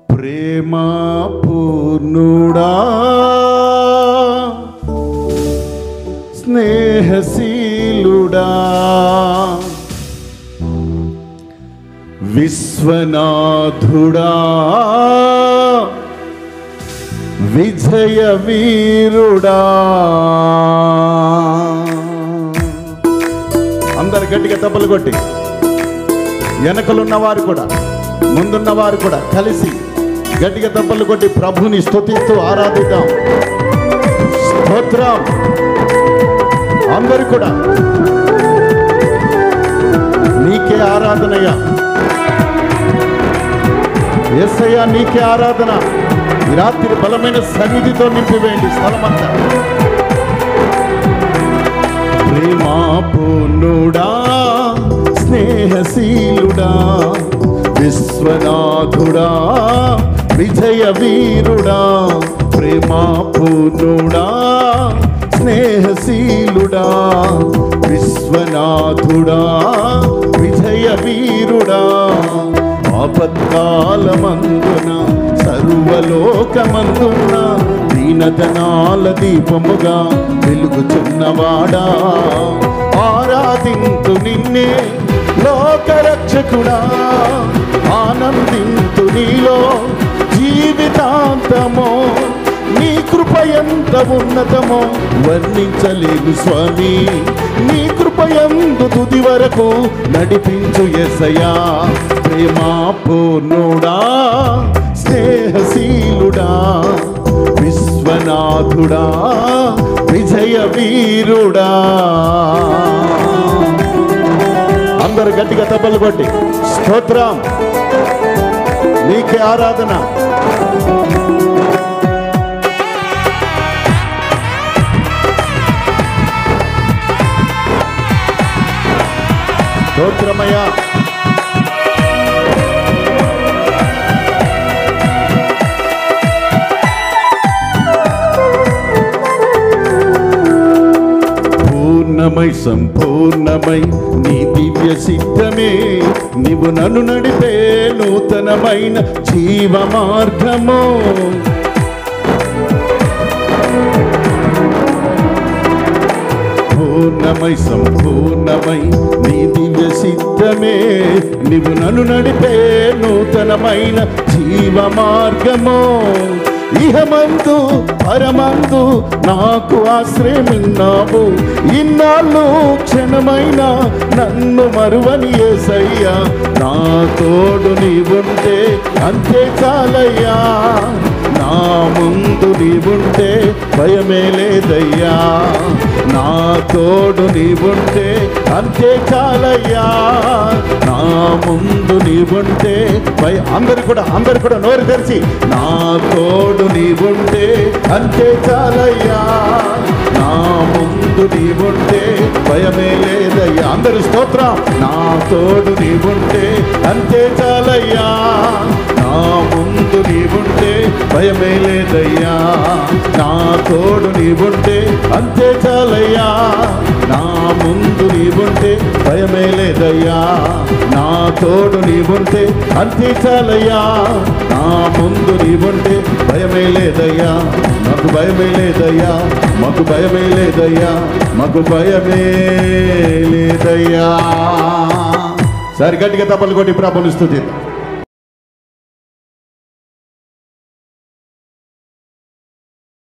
ప్రేమ పూర్ణుడా స్నేహశీలుడా విశ్వనాథుడా విజయ వీరుడా. అందరు గట్టిగా తప్పలు కొట్టి, వెనకలున్నవారు కూడా ముందున్నవారు కూడా కలిసి గట్టిగా తప్పలు కొట్టి ప్రభుని స్తుతిస్తూ ఆరాధిద్దాం. స్తోత్రం. అందరు కూడా నీకే ఆరాధనయ్యా, యేసయ్యా నీకే ఆరాధన. ఈ రాత్రి బలమైన సన్నిధితో నింపివేయండి స్థలమంతా. ప్రేమా పూర్ణుడా స్నేహశీలుడా విశ్వనాథుడా విజయ వీరుడా. ప్రేమా పూర్ణుడా స్నేహశీలుడా విశ్వనాథుడా విజయ వీరుడా. ఆపత్కాలమందున సర్వలోకమందున దీనధనాల దీపముగా వెలుగుచున్నవాడా. ఆరాధింతు నిన్నే లోకరక్షకుడా, ఆనందింతు నీలో జీవితాంతమో. నీ కృప ఎంత ఉన్నతమో వర్ణించలేను స్వామి. నీ కృప యందు తుది వరకు నడిపించు యేసయ్యా. ప్రేమా పూర్ణుడా స్నేహశీలుడా విశ్వనాథుడా విజయ వీరుడా. అందరు గట్టిగా తప్పలు కొట్టి స్తోత్రం. నీకే ఆరాధన. స్తోత్రమయ్యా. పూర్ణమై సంపూర్ణమై నీ దివ్య సిద్ధమే. నీవు నన్ను నడిపే నూతనమైన జీవ మార్గము. పూర్ణమై సంపూర్ణమై నీ దివ్య సిద్ధమే. నీవు నన్ను నడిపే నూతనమైన జీవ మార్గము. ఇహమందు పరమందు నాకు ఆశ్రయమిన్నావు. ఇన్నాళ్ళు క్షణమైన నన్ను మరువని యేసయ్యా. నా తోడు నీవుంటే అంతే చాలయ్యా. నా ముందు నీవుంటే భయమే లేదయ్యా. నా తోడు నీవుంటే అంతే చాలయ్యా. నా ముందు నీవుంటే అందరు కూడా నోరు తెరిచి నా తోడు నీవుంటే అంతే చాలయ్యా. నా ముందు నీవుంటే భయమే లేదయ్యా. అందరు స్తోత్రం. నా తోడు నీవుంటే అంతే చాలయ్యా. నా ముందు నీవుంటే భయమే లేదయ్యా. నా తోడు నీవుంటే అంతే చాలయ్యా. నా ముందు నీవుంటే భయమే లేదయ్యా. నా తోడు నీవుంటే అంతే చాలయ్యా. నా ముందు నీవుంటే భయమే లేదయ్యా. మాకు భయమే లేదయ్యా. మాకు భయమే లేదయ్యా. మాకు భయమే లేదయ్యా. సరి గట్టిగా తప్పలు కొట్టి ప్రభుని స్తుతిద్దాం.